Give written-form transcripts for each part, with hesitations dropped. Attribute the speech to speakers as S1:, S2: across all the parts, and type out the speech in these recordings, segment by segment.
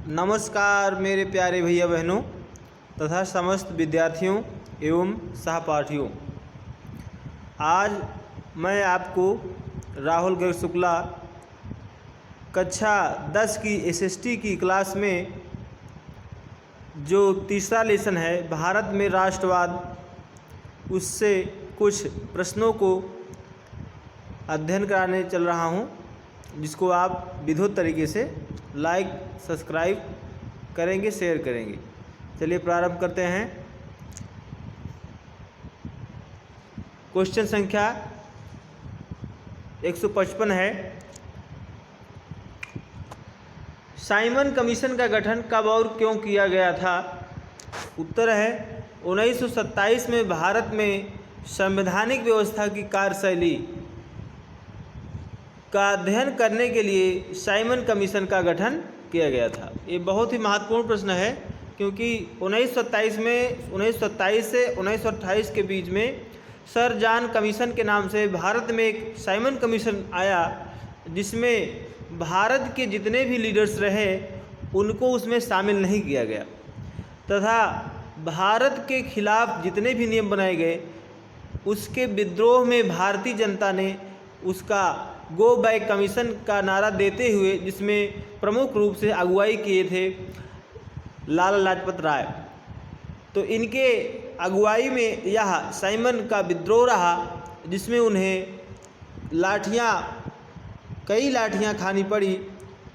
S1: नमस्कार मेरे प्यारे भैया बहनों तथा समस्त विद्यार्थियों एवं सहपाठियों। आज मैं आपको राहुल गर्ग शुक्ला कक्षा 10 की एसएसटी की क्लास में जो तीसरा लेसन है भारत में राष्ट्रवाद, उससे कुछ प्रश्नों को अध्ययन कराने चल रहा हूँ, जिसको आप विधिवत तरीके से लाइक सब्सक्राइब करेंगे, शेयर करेंगे। चलिए प्रारंभ करते हैं। क्वेश्चन संख्या 155 है, साइमन कमीशन का गठन कब और क्यों किया गया था? उत्तर है 1927 में भारत में संवैधानिक व्यवस्था की कार्यशैली का अध्ययन करने के लिए साइमन कमीशन का गठन किया गया था। ये बहुत ही महत्वपूर्ण प्रश्न है, क्योंकि 1927 से 1928 के बीच में सर जॉन कमीशन के नाम से भारत में एक साइमन कमीशन आया, जिसमें भारत के जितने भी लीडर्स रहे उनको उसमें शामिल नहीं किया गया तथा भारत के खिलाफ जितने भी नियम बनाए गए उसके विद्रोह में भारतीय जनता ने उसका गो बैक कमीशन का नारा देते हुए, जिसमें प्रमुख रूप से अगुवाई किए थे लाला लाजपत राय, तो इनके अगुवाई में यह साइमन का विद्रोह रहा, जिसमें उन्हें कई लाठियां खानी पड़ी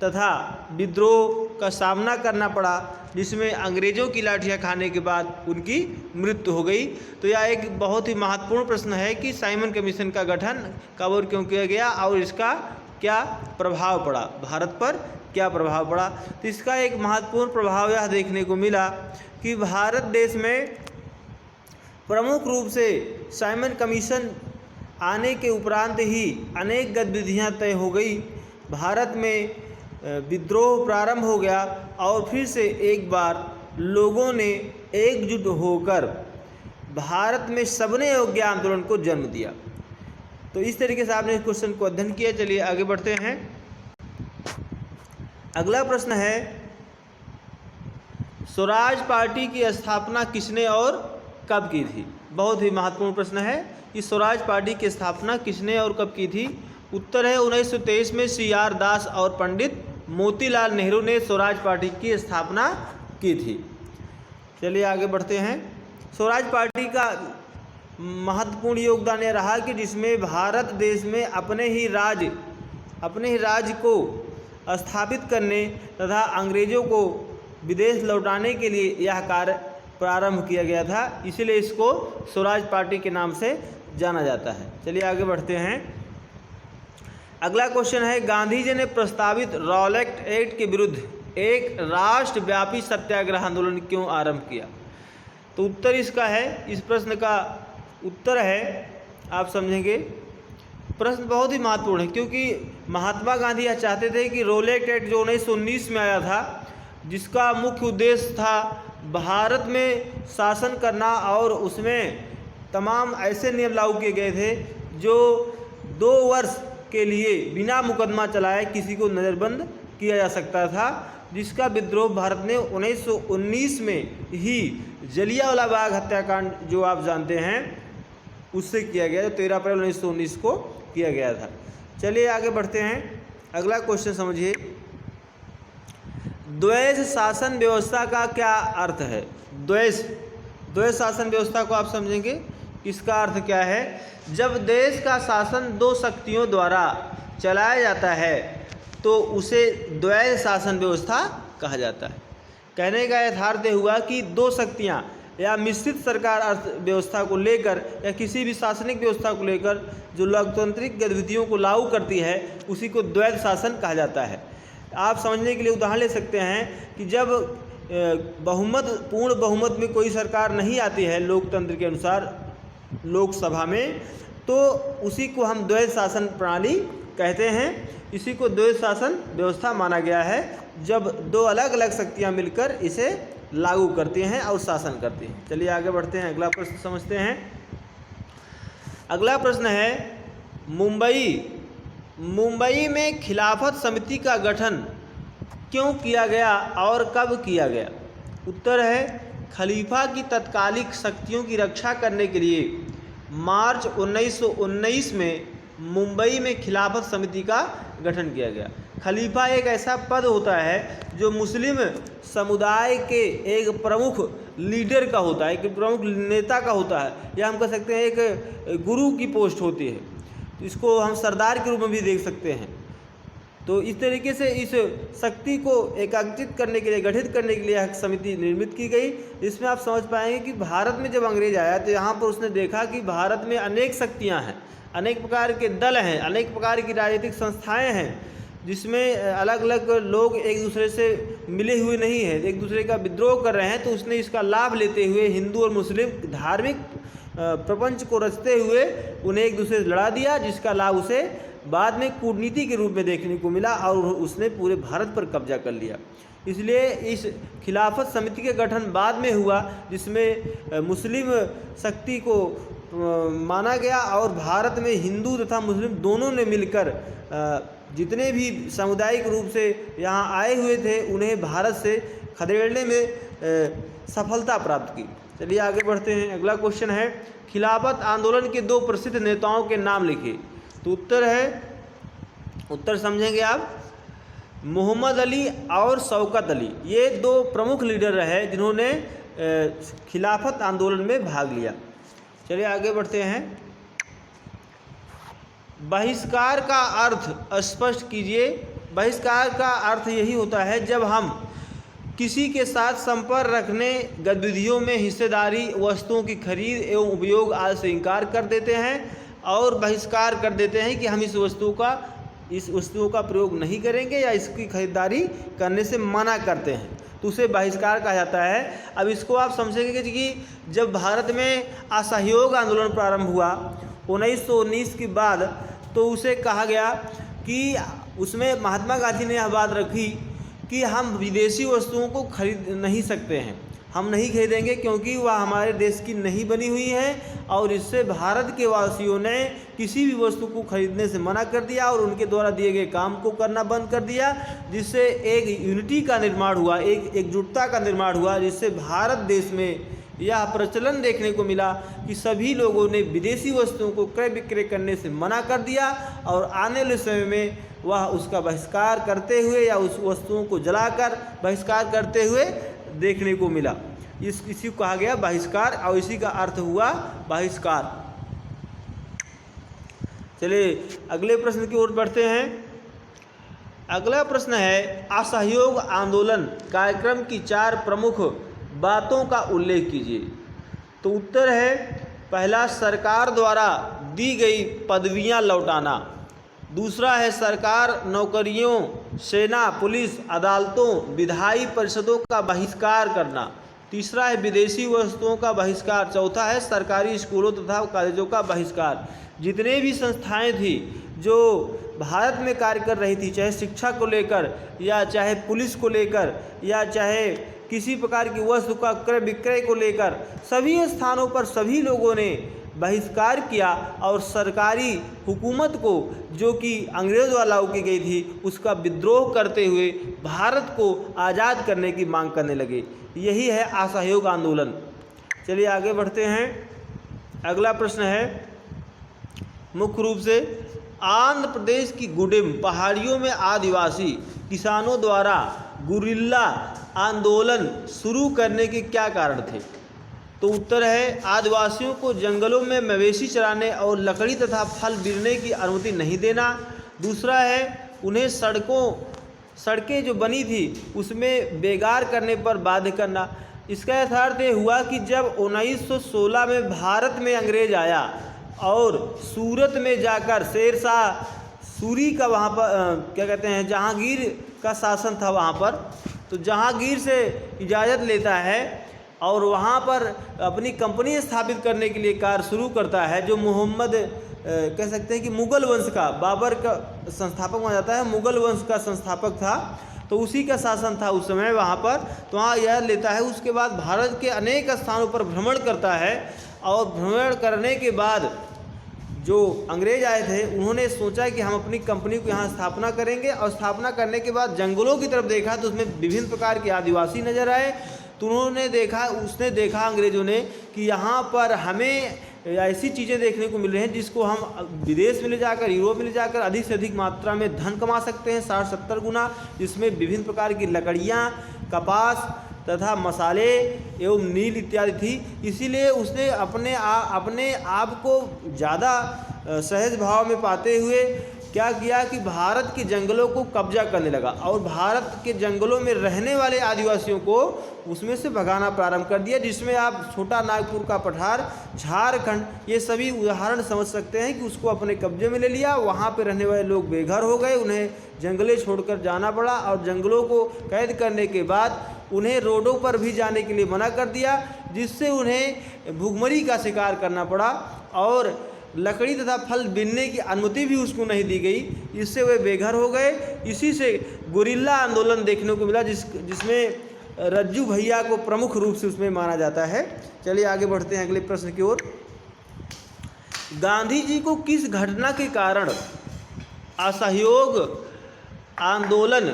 S1: तथा विद्रोह का सामना करना पड़ा, जिसमें अंग्रेज़ों की लाठियां खाने के बाद उनकी मृत्यु हो गई। तो यह एक बहुत ही महत्वपूर्ण प्रश्न है कि साइमन कमीशन का गठन कब और क्यों किया गया और इसका क्या प्रभाव पड़ा, भारत पर क्या प्रभाव पड़ा। तो इसका एक महत्वपूर्ण प्रभाव यह देखने को मिला कि भारत देश में प्रमुख रूप से साइमन कमीशन आने के उपरांत ही अनेक गतिविधियां तय हो गई। भारत में विद्रोह प्रारंभ हो गया और फिर से एक बार लोगों ने एकजुट होकर भारत में सबने योग्य आंदोलन को जन्म दिया। तो इस तरीके से आपने इस क्वेश्चन को अध्ययन किया। चलिए आगे बढ़ते हैं। अगला प्रश्न है, स्वराज पार्टी की स्थापना किसने और कब की थी? बहुत ही महत्वपूर्ण प्रश्न है कि स्वराज पार्टी की स्थापना किसने और कब की थी। उत्तर है 1923 में CR दास और पंडित मोतीलाल नेहरू ने स्वराज पार्टी की स्थापना की थी। चलिए आगे बढ़ते हैं। स्वराज पार्टी का महत्वपूर्ण योगदान यह रहा कि जिसमें भारत देश में अपने ही राज्य को स्थापित करने तथा अंग्रेज़ों को विदेश लौटाने के लिए यह कार्य प्रारंभ किया गया था, इसलिए इसको स्वराज पार्टी के नाम से जाना जाता है। चलिए आगे बढ़ते हैं। अगला क्वेश्चन है, गांधी जी ने प्रस्तावित रॉलेट एक्ट के विरुद्ध एक राष्ट्रव्यापी सत्याग्रह आंदोलन क्यों आरंभ किया? तो उत्तर इसका है, इस प्रश्न का उत्तर है, आप समझेंगे, प्रश्न बहुत ही महत्वपूर्ण है, क्योंकि महात्मा गांधी यह चाहते थे कि रॉलेट एक्ट जो 1919 में आया था, जिसका मुख्य उद्देश्य था भारत में शासन करना, और उसमें तमाम ऐसे नियम लागू किए गए थे जो 2 वर्ष के लिए बिना मुकदमा चलाए किसी को नज़रबंद किया जा सकता था, जिसका विद्रोह भारत ने 1919 में ही जलियांवाला बाग हत्याकांड जो आप जानते हैं उससे किया गया, जो 13 अप्रैल 1919 को किया गया था। चलिए आगे बढ़ते हैं। अगला क्वेश्चन समझिए, द्वैध शासन व्यवस्था का क्या अर्थ है? द्वैध शासन व्यवस्था को आप समझेंगे, इसका अर्थ क्या है? जब देश का शासन 2 शक्तियों द्वारा चलाया जाता है तो उसे द्वैध शासन व्यवस्था कहा जाता है। कहने का यथार्थ हुआ कि 2 शक्तियां या मिश्रित सरकार अर्थव्यवस्था को लेकर या किसी भी शासनिक व्यवस्था को लेकर जो लोकतांत्रिक गतिविधियों को लागू करती है उसी को द्वैध शासन कहा जाता है। आप समझने के लिए उदाहरण ले सकते हैं कि जब पूर्ण बहुमत में कोई सरकार नहीं आती है लोकतंत्र के अनुसार लोकसभा में, तो उसी को हम द्वैध शासन प्रणाली कहते हैं। इसी को द्वैध शासन व्यवस्था माना गया है, जब 2 अलग अलग शक्तियां मिलकर इसे लागू करती हैं और शासन करती हैं। चलिए आगे बढ़ते हैं, अगला प्रश्न समझते हैं। अगला प्रश्न है, मुंबई में खिलाफत समिति का गठन क्यों किया गया और कब किया गया? उत्तर है खलीफा की तत्कालिक शक्तियों की रक्षा करने के लिए मार्च 1919 में मुंबई में खिलाफत समिति का गठन किया गया। खलीफा एक ऐसा पद होता है जो मुस्लिम समुदाय के एक प्रमुख लीडर का होता है, एक प्रमुख नेता का होता है, या हम कह सकते हैं एक गुरु की पोस्ट होती है। इसको हम सरदार के रूप में भी देख सकते हैं। तो इस तरीके से इस शक्ति को एकाग्रित करने के लिए, गठित करने के लिए यह समिति निर्मित की गई। इसमें आप समझ पाएंगे कि भारत में जब अंग्रेज आया तो यहाँ पर उसने देखा कि भारत में अनेक शक्तियाँ हैं, अनेक प्रकार के दल हैं, अनेक प्रकार की राजनीतिक संस्थाएं हैं, जिसमें अलग अलग लोग एक दूसरे से मिले हुए नहीं हैं, एक दूसरे का विद्रोह कर रहे हैं। तो उसने इसका लाभ लेते हुए हिंदू और मुस्लिम धार्मिक प्रपंच को रचते हुए उन्हें एक दूसरे से लड़ा दिया, जिसका लाभ उसे बाद में कूटनीति के रूप में देखने को मिला और उसने पूरे भारत पर कब्जा कर लिया। इसलिए इस खिलाफत समिति के गठन बाद में हुआ, जिसमें मुस्लिम शक्ति को माना गया और भारत में हिंदू तथा मुस्लिम दोनों ने मिलकर जितने भी सामुदायिक रूप से यहाँ आए हुए थे उन्हें भारत से खदेड़ने में सफलता प्राप्त की। चलिए आगे बढ़ते हैं। अगला क्वेश्चन है खिलाफत आंदोलन के दो प्रसिद्ध नेताओं के नाम लिखिए। तो उत्तर समझेंगे आप, मोहम्मद अली और शौकत अली, ये दो प्रमुख लीडर रहे जिन्होंने खिलाफत आंदोलन में भाग लिया। चलिए आगे बढ़ते हैं। बहिष्कार का अर्थ स्पष्ट कीजिए। बहिष्कार का अर्थ यही होता है जब हम किसी के साथ संपर्क रखने, गतिविधियों में हिस्सेदारी, वस्तुओं की खरीद एवं उपयोग आदि से इनकार कर देते हैं और बहिष्कार कर देते हैं कि हम इस वस्तुओं का प्रयोग नहीं करेंगे या इसकी खरीदारी करने से मना करते हैं, तो उसे बहिष्कार कहा जाता है। अब इसको आप समझेंगे कि जब भारत में असहयोग आंदोलन प्रारंभ हुआ 1919 के बाद, तो उसे कहा गया कि उसमें महात्मा गांधी ने यह बात रखी कि हम विदेशी वस्तुओं को खरीद नहीं सकते हैं, हम नहीं खरीदेंगे क्योंकि वह हमारे देश की नहीं बनी हुई है, और इससे भारत के वासियों ने किसी भी वस्तु को खरीदने से मना कर दिया और उनके द्वारा दिए गए काम को करना बंद कर दिया, जिससे एक यूनिटी का निर्माण हुआ, एक एकजुटता का निर्माण हुआ, जिससे भारत देश में यह प्रचलन देखने को मिला कि सभी लोगों ने विदेशी वस्तुओं को क्रय विक्रय करने से मना कर दिया और आने वाले समय में वह उसका बहिष्कार करते हुए या उस वस्तुओं को जलाकर बहिष्कार करते हुए देखने को मिला। इसी को कहा गया बहिष्कार और इसी का अर्थ हुआ बहिष्कार। चलिए अगले प्रश्न की ओर बढ़ते हैं। अगला प्रश्न है असहयोग आंदोलन कार्यक्रम की 4 प्रमुख बातों का उल्लेख कीजिए। तो उत्तर है पहला, सरकार द्वारा दी गई पदवियां लौटाना। दूसरा है सरकार नौकरियों, सेना, पुलिस, अदालतों, विधायी परिषदों का बहिष्कार करना। तीसरा है विदेशी वस्तुओं का बहिष्कार। चौथा है सरकारी स्कूलों तथा कॉलेजों का बहिष्कार। जितने भी संस्थाएं थी जो भारत में कार्य कर रही थी, चाहे शिक्षा को लेकर या चाहे पुलिस को लेकर या चाहे किसी प्रकार की वस्तु का क्रय विक्रय को लेकर, सभी स्थानों पर सभी लोगों ने बहिष्कार किया और सरकारी हुकूमत को, जो कि अंग्रेज़ द्वारा लागू की गई थी, उसका विद्रोह करते हुए भारत को आज़ाद करने की मांग करने लगे। यही है असहयोग आंदोलन। चलिए आगे बढ़ते हैं। अगला प्रश्न है मुख्य रूप से आंध्र प्रदेश की गुडेम पहाड़ियों में आदिवासी किसानों द्वारा गुरिल्ला आंदोलन शुरू करने के क्या कारण थे? तो उत्तर है आदिवासियों को जंगलों में मवेशी चराने और लकड़ी तथा फल बीनने की अनुमति नहीं देना। दूसरा है उन्हें सड़कें जो बनी थी उसमें बेकार करने पर बाध्य करना। इसका यथार्थ ये हुआ कि जब 1916 में भारत में अंग्रेज आया और सूरत में जाकर शेरशाह सूरी का वहाँ पर क्या कहते हैं जहांगीर का शासन था वहाँ पर, तो जहांगीर से इजाज़त लेता है और वहाँ पर अपनी कंपनी स्थापित करने के लिए कार्य शुरू करता है, जो मोहम्मद कह सकते हैं कि मुग़ल वंश का, बाबर का संस्थापक माना जाता है, मुग़ल वंश का संस्थापक था, तो उसी का शासन था उस समय वहाँ पर। तो वहाँ यह लेता है, उसके बाद भारत के अनेक स्थानों पर भ्रमण करता है और भ्रमण करने के बाद जो अंग्रेज आए थे उन्होंने सोचा कि हम अपनी कंपनी को यहाँ स्थापना करेंगे, और स्थापना करने के बाद जंगलों की तरफ देखा तो उसमें विभिन्न प्रकार के आदिवासी नज़र आए। तो उसने देखा अंग्रेज़ों ने कि यहाँ पर हमें ऐसी चीज़ें देखने को मिल रही हैं जिसको हम विदेश में ले जाकर, यूरोप में ले जाकर अधिक से अधिक मात्रा में धन कमा सकते हैं, 60-70 गुना, जिसमें विभिन्न प्रकार की लकड़ियाँ, कपास तथा मसाले एवं नील इत्यादि थी। इसीलिए उसने अपने आप को ज़्यादा सहज भाव में पाते हुए क्या किया कि भारत के जंगलों को कब्जा करने लगा, और भारत के जंगलों में रहने वाले आदिवासियों को उसमें से भगाना प्रारंभ कर दिया, जिसमें आप छोटा नागपुर का पठार, झारखंड, ये सभी उदाहरण समझ सकते हैं कि उसको अपने कब्जे में ले लिया। वहाँ पे रहने वाले लोग बेघर हो गए, उन्हें जंगलें छोड़कर जाना पड़ा, और जंगलों को कैद करने के बाद उन्हें रोडों पर भी जाने के लिए मना कर दिया, जिससे उन्हें भुखमरी का शिकार करना पड़ा, और लकड़ी तथा फल बीनने की अनुमति भी उसको नहीं दी गई। इससे वे बेघर हो गए। इसी से गुरिल्ला आंदोलन देखने को मिला, जिसमें रज्जू भैया को प्रमुख रूप से उसमें माना जाता है। चलिए आगे बढ़ते हैं अगले प्रश्न की ओर। गांधी जी को किस घटना के कारण असहयोग आंदोलन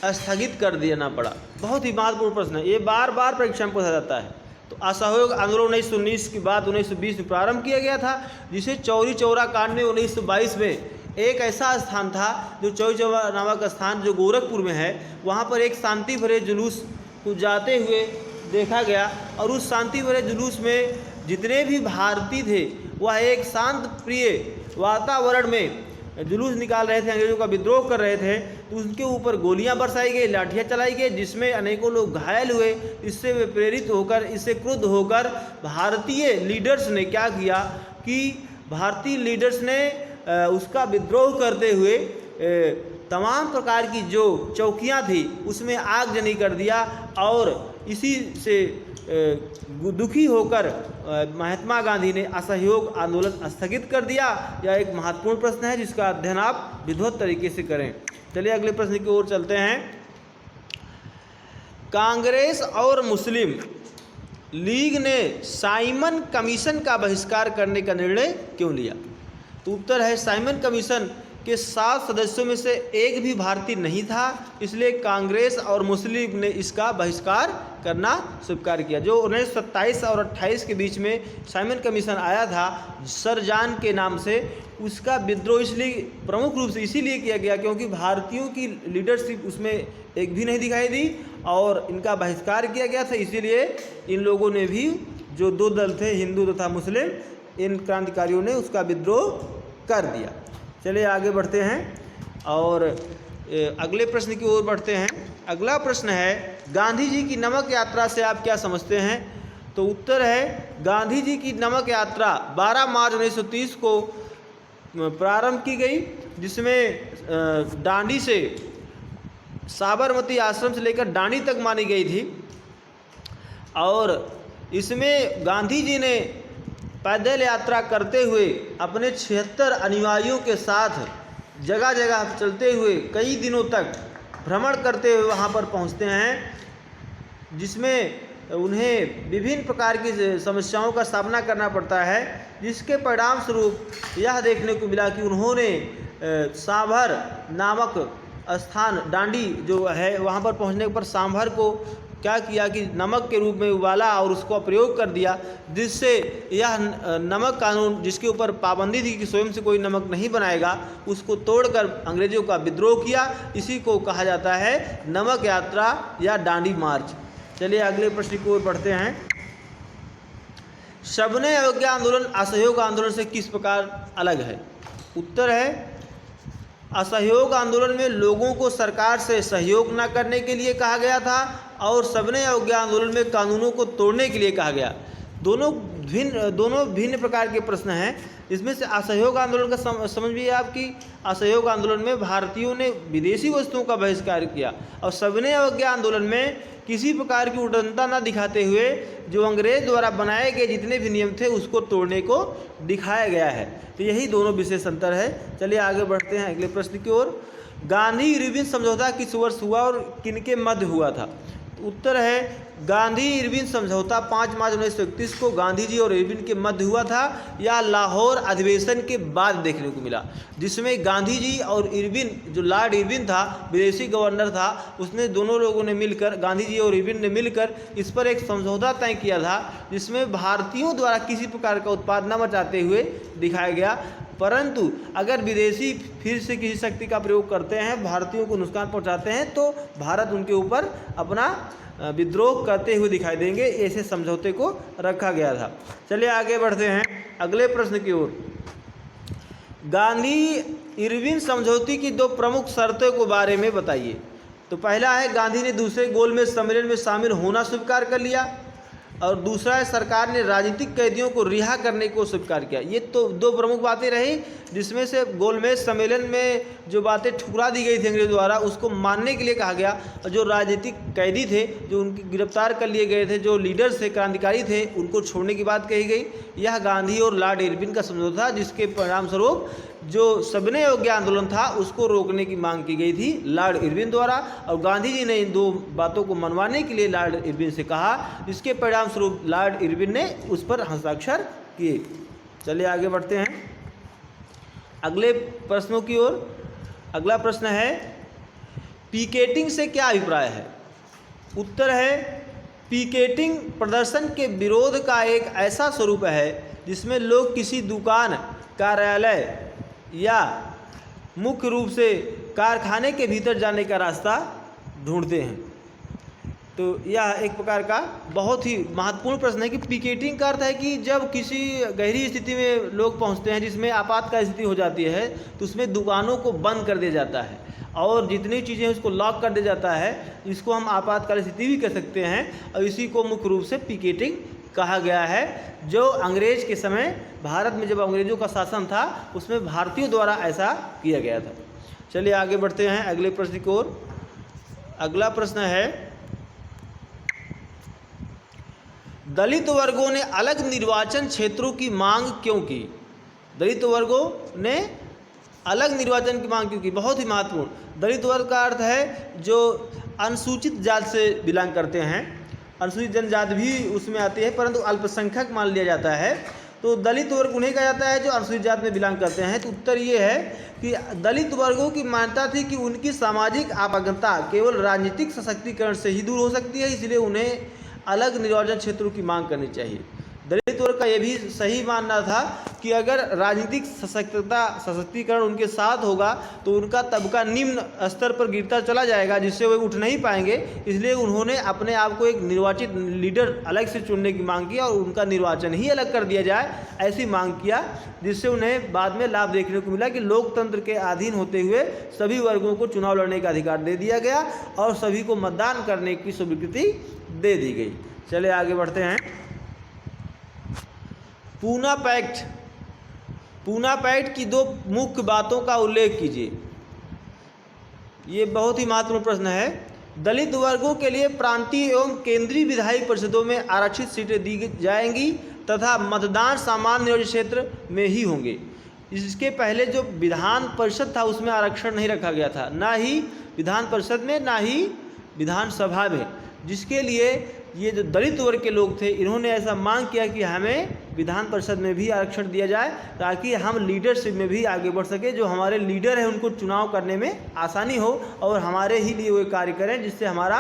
S1: स्थगित कर देना पड़ा? बहुत ही महत्वपूर्ण प्रश्न है, ये बार बार परीक्षा में पूछा जाता है। तो असहयोग आंदोलन 1919 के बाद 1920 में प्रारंभ किया गया था, जिसे चौरी चौरा कांड में 1922 में एक ऐसा स्थान था जो चौरी चौरा नामक स्थान जो गोरखपुर में है, वहाँ पर एक शांति भरे जुलूस को जाते हुए देखा गया, और उस शांति भरे जुलूस में जितने भी भारतीय थे वह एक शांत प्रिय वातावरण में जुलूस निकाल रहे थे, अंग्रेजों का विद्रोह कर रहे थे। तो उनके ऊपर गोलियां बरसाई गई, लाठियां चलाई गई, जिसमें अनेकों लोग घायल हुए। इससे वे प्रेरित होकर, इससे क्रुद्ध होकर भारतीय लीडर्स ने क्या किया कि भारतीय लीडर्स ने उसका विद्रोह करते हुए तमाम प्रकार की जो चौकियां थी उसमें आगजनी कर दिया, और इसी से दुखी होकर महात्मा गांधी ने असहयोग आंदोलन स्थगित कर दिया। यह एक महत्वपूर्ण प्रश्न है जिसका अध्ययन आप विधिवत तरीके से करें। चलिए अगले प्रश्न की ओर चलते हैं। कांग्रेस और मुस्लिम लीग ने साइमन कमीशन का बहिष्कार करने का निर्णय क्यों लिया? तो उत्तर है, साइमन कमीशन के 7 सदस्यों में से एक भी भारतीय नहीं था, इसलिए कांग्रेस और मुस्लिम ने इसका बहिष्कार करना स्वीकार किया। जो 1927 और 28 के बीच में साइमन कमीशन आया था सर जॉन के नाम से, उसका विद्रोह इसलिए प्रमुख रूप से इसीलिए किया गया क्योंकि भारतीयों की लीडरशिप उसमें एक भी नहीं दिखाई दी, और इनका बहिष्कार किया गया था। इसीलिए इन लोगों ने भी, जो 2 दल थे हिंदू तथा मुस्लिम, इन क्रांतिकारियों ने उसका विद्रोह कर दिया। चलिए आगे बढ़ते हैं और अगले प्रश्न की ओर बढ़ते हैं। अगला प्रश्न है, गांधी जी की नमक यात्रा से आप क्या समझते हैं? तो उत्तर है, गांधी जी की नमक यात्रा 12 मार्च 1930 को प्रारंभ की गई, जिसमें डांडी से साबरमती आश्रम से लेकर डांडी तक मानी गई थी, और इसमें गांधी जी ने पैदल यात्रा करते हुए अपने 76 अनुयायियों के साथ जगह जगह चलते हुए कई दिनों तक भ्रमण करते हुए वहाँ पर पहुँचते हैं, जिसमें उन्हें विभिन्न प्रकार की समस्याओं का सामना करना पड़ता है, जिसके परिणाम स्वरूप यह देखने को मिला कि उन्होंने सांभर नामक स्थान डांडी जो है वहाँ पर पहुँचने पर सांभर को क्या किया कि नमक के रूप में उबाला और उसको प्रयोग कर दिया, जिससे यह नमक कानून जिसके ऊपर पाबंदी थी कि स्वयं से कोई नमक नहीं बनाएगा, उसको तोड़कर अंग्रेजों का विद्रोह किया। इसी को कहा जाता है नमक यात्रा या डांडी मार्च। चलिए अगले प्रश्न की ओर बढ़ते हैं। सविनय अवज्ञा आंदोलन असहयोग आंदोलन से किस प्रकार अलग है? उत्तर है, असहयोग आंदोलन में लोगों को सरकार से सहयोग न करने के लिए कहा गया था, और सविनय अवज्ञा आंदोलन में कानूनों को तोड़ने के लिए कहा गया। दोनों भिन्न प्रकार के प्रश्न हैं। इसमें से असहयोग आंदोलन का समझ भी आपकी, असहयोग आंदोलन में भारतीयों ने विदेशी वस्तुओं का बहिष्कार किया, और सविनय अवज्ञा आंदोलन में किसी प्रकार की उदारता न दिखाते हुए जो अंग्रेज द्वारा बनाए गए जितने भी नियम थे उसको तोड़ने को दिखाया गया है। तो यही दोनों विशेष अंतर है। चलिए आगे बढ़ते हैं अगले प्रश्न की ओर। गांधी इरविन समझौता किस वर्ष हुआ और किनके मध्य हुआ था? उत्तर है गांधी इरविन समझौता 5 मार्च 1931 को गांधी जी और इरविन के मध्य हुआ था या लाहौर अधिवेशन के बाद देखने को मिला, जिसमें गांधी जी और इरविन, जो लॉर्ड इरविन था विदेशी गवर्नर था, उसने दोनों लोगों ने मिलकर, गांधी जी और इरविन ने मिलकर इस पर एक समझौता तय किया था जिसमें भारतीयों द्वारा किसी प्रकार का उत्पाद न मचाते हुए दिखाया गया, परंतु अगर विदेशी फिर से किसी शक्ति का प्रयोग करते हैं, भारतीयों को नुकसान पहुंचाते हैं, तो भारत उनके ऊपर अपना विद्रोह करते हुए दिखाई देंगे। ऐसे समझौते को रखा गया था। चलिए आगे बढ़ते हैं अगले प्रश्न की ओर। गांधी इरविन समझौते की 2 प्रमुख शर्तों के बारे में बताइए। तो पहला है गांधी ने दूसरे गोलमेज सम्मेलन में शामिल होना स्वीकार कर लिया, और दूसरा है सरकार ने राजनीतिक कैदियों को रिहा करने को स्वीकार किया। ये तो 2 प्रमुख बातें रही, जिसमें से गोलमेज सम्मेलन में जो बातें ठुकरा दी गई थी अंग्रेजों द्वारा, उसको मानने के लिए कहा गया, और जो राजनीतिक कैदी थे, जो उनकी गिरफ्तार कर लिए गए थे, जो लीडर्स थे, क्रांतिकारी थे, उनको छोड़ने की बात कही गई। यह गांधी और लॉर्ड इरविन का समझौता था, जिसके परिणाम स्वरूप जो सविनय अवज्ञा आंदोलन था उसको रोकने की मांग की गई थी लॉर्ड इरविन द्वारा, और गांधी जी ने इन 2 बातों को मनवाने के लिए लॉर्ड इरविन से कहा, जिसके परिणाम स्वरूप लॉर्ड इरविन ने उस पर हस्ताक्षर किए। चलिए आगे बढ़ते हैं अगले प्रश्नों की ओर। अगला प्रश्न है पिकेटिंग से क्या अभिप्राय है। उत्तर है पिकेटिंग प्रदर्शन के विरोध का एक ऐसा स्वरूप है जिसमें लोग किसी दुकान, कार्यालय या मुख्य रूप से कारखाने के भीतर जाने का रास्ता ढूंढते हैं। तो यह एक प्रकार का बहुत ही महत्वपूर्ण प्रश्न है कि पिकेटिंग का अर्थ है कि जब किसी गहरी स्थिति में लोग पहुंचते हैं, जिसमें आपातकाल स्थिति हो जाती है, तो उसमें दुकानों को बंद कर दिया जाता है और जितनी चीज़ें उसको लॉक कर दिया जाता है। इसको हम आपातकाल स्थिति भी कह सकते हैं, और इसी को मुख्य रूप से पिकेटिंग कहा गया है, जो अंग्रेज के समय भारत में जब अंग्रेजों का शासन था उसमें भारतीयों द्वारा ऐसा किया गया था। चलिए आगे बढ़ते हैं अगले प्रश्न की ओर। अगला प्रश्न है दलित वर्गों ने अलग निर्वाचन क्षेत्रों की मांग क्यों की। दलित वर्गों ने अलग निर्वाचन की मांग क्यों की, बहुत ही महत्वपूर्ण। दलित वर्ग का अर्थ है जो अनुसूचित जाति से बिलोंग करते हैं, अनुसूचित जनजात भी उसमें आती है, परंतु अल्पसंख्यक मान लिया जाता है। तो दलित वर्ग उन्हें कहा जाता है जो अनुसूचित जाति में बिलोंग करते हैं। तो उत्तर ये है कि दलित वर्गों की मान्यता थी कि उनकी सामाजिक अपात्रता केवल राजनीतिक सशक्तिकरण से ही दूर हो सकती है, इसलिए उन्हें अलग निर्वाचन क्षेत्रों की मांग करनी चाहिए। दलित वर्ग का यह भी सही मानना था कि अगर राजनीतिक सशक्तिकरण उनके साथ होगा तो उनका तबका निम्न स्तर पर गिरता चला जाएगा, जिससे वे उठ नहीं पाएंगे। इसलिए उन्होंने अपने आप को एक निर्वाचित लीडर अलग से चुनने की मांग की और उनका निर्वाचन ही अलग कर दिया जाए, ऐसी मांग किया, जिससे उन्हें बाद में लाभ देखने को मिला कि लोकतंत्र के अधीन होते हुए सभी वर्गों को चुनाव लड़ने का अधिकार दे दिया गया और सभी को मतदान करने की स्वीकृति दे दी गई। चलिए आगे बढ़ते हैं। पूना पैक्ट की 2 मुख्य बातों का उल्लेख कीजिए। ये बहुत ही महत्वपूर्ण प्रश्न है। दलित वर्गों के लिए प्रांतीय एवं केंद्रीय विधायी परिषदों में आरक्षित सीटें दी जाएंगी तथा मतदान सामान्य नियोजित क्षेत्र में ही होंगे। इसके पहले जो विधान परिषद था उसमें आरक्षण नहीं रखा गया था, ना ही विधान परिषद में ना ही विधानसभा में, जिसके लिए ये जो दलित वर्ग के लोग थे इन्होंने ऐसा मांग किया कि हमें विधान परिषद में भी आरक्षण दिया जाए ताकि हम लीडरशिप में भी आगे बढ़ सके, जो हमारे लीडर हैं उनको चुनाव करने में आसानी हो और हमारे ही लिए वो कार्य करें जिससे हमारा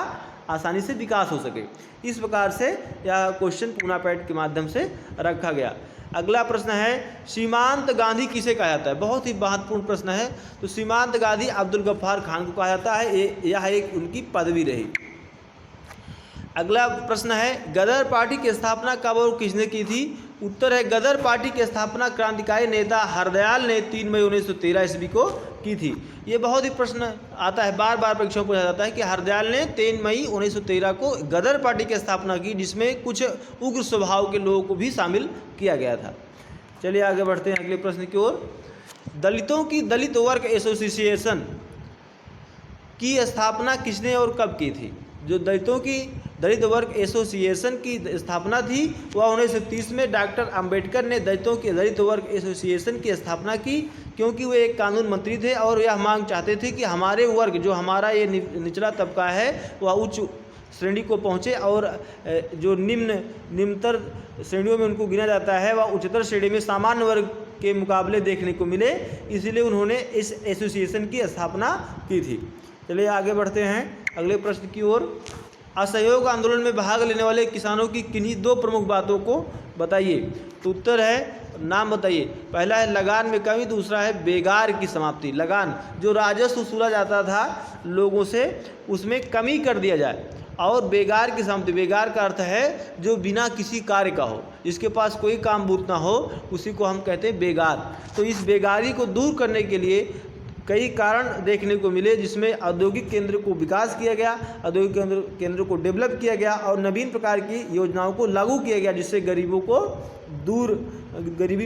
S1: आसानी से विकास हो सके। इस प्रकार से यह क्वेश्चन पूना पैक्ट के माध्यम से रखा गया। अगला प्रश्न है सीमांत गांधी किसे कहा जाता है। बहुत ही महत्वपूर्ण प्रश्न है। तो सीमांत गांधी अब्दुल गफ्फार खान को कहा जाता है, यह एक उनकी पदवी रही। अगला प्रश्न है गदर पार्टी की स्थापना कब और किसने की थी। उत्तर है गदर पार्टी की स्थापना क्रांतिकारी नेता हरदयाल ने 3 मई 1913 ईस्वी को की थी। ये बहुत ही प्रश्न आता है, बार बार परीक्षाओं में पूछा जाता है कि हरदयाल ने 3 मई 1913 को गदर पार्टी की स्थापना की, जिसमें कुछ उग्र स्वभाव के लोगों को भी शामिल किया गया था। चलिए आगे बढ़ते हैं अगले प्रश्न की ओर। दलितों की दलित वर्ग एसोसिएशन की स्थापना किसने और कब की थी। जो दलितों की दलित वर्ग एसोसिएशन की स्थापना थी वह 1930 में डॉक्टर अंबेडकर ने दलितों के दलित वर्ग एसोसिएशन की स्थापना की, क्योंकि वे एक कानून मंत्री थे और यह मांग चाहते थे कि हमारे वर्ग, जो हमारा ये निचला तबका है, वह उच्च श्रेणी को पहुँचे और जो निम्नतर श्रेणियों में उनको गिना जाता है वह उच्चतर श्रेणी में सामान्य वर्ग के मुकाबले देखने को मिले, इसलिए उन्होंने इस एसोसिएशन की स्थापना की थी। चलिए आगे बढ़ते हैं अगले प्रश्न की ओर। असहयोग आंदोलन में भाग लेने वाले किसानों की किन्हीं दो प्रमुख बातों को बताइए। तो उत्तर है, नाम बताइए। पहला है लगान में कमी, दूसरा है बेगार की समाप्ति। लगान जो राजस्व वसूला जाता था लोगों से, उसमें कमी कर दिया जाए। और बेगार की समाप्ति, बेगार का अर्थ है जो बिना किसी कार्य का हो, जिसके पास कोई काम बूत ना हो, उसी को हम कहते हैं बेगार। तो इस बेगारी को दूर करने के लिए कई कारण देखने को मिले, जिसमें औद्योगिक केंद्र को विकास किया गया, औद्योगिक केंद्र को डेवलप किया गया और नवीन प्रकार की योजनाओं को लागू किया गया, जिससे गरीबी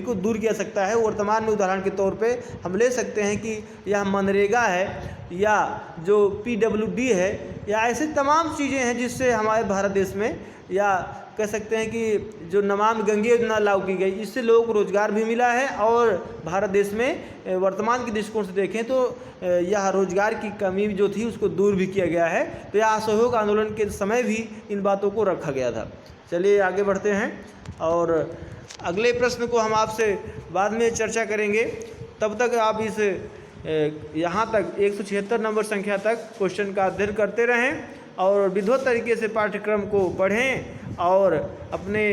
S1: को दूर किया सकता है। वर्तमान में उदाहरण के तौर पे हम ले सकते हैं कि यह मनरेगा है या जो PWD है या ऐसे तमाम चीज़ें हैं जिससे हमारे भारत देश में, या कह सकते हैं कि जो नमामि गंगे योजना लागू की गई, इससे लोगों को रोज़गार भी मिला है और भारत देश में वर्तमान के दृष्टिकोण से देखें तो यह रोज़गार की कमी जो थी उसको दूर भी किया गया है। तो यह असहयोग आंदोलन के समय भी इन बातों को रखा गया था। चलिए आगे बढ़ते हैं और अगले प्रश्न को हम आपसे बाद में चर्चा करेंगे। तब तक आप इस यहाँ तक 176 नंबर संख्या तक क्वेश्चन का अध्ययन करते रहें और विधिवत तरीके से पाठ्यक्रम को पढ़ें और अपने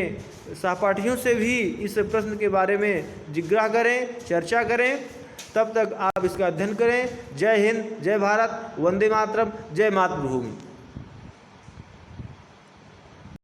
S1: सहपाठियों से भी इस प्रश्न के बारे में जिज्ञासा करें, चर्चा करें। तब तक आप इसका अध्ययन करें। जय हिंद, जय भारत, वंदे मातरम, जय मातृभूमि।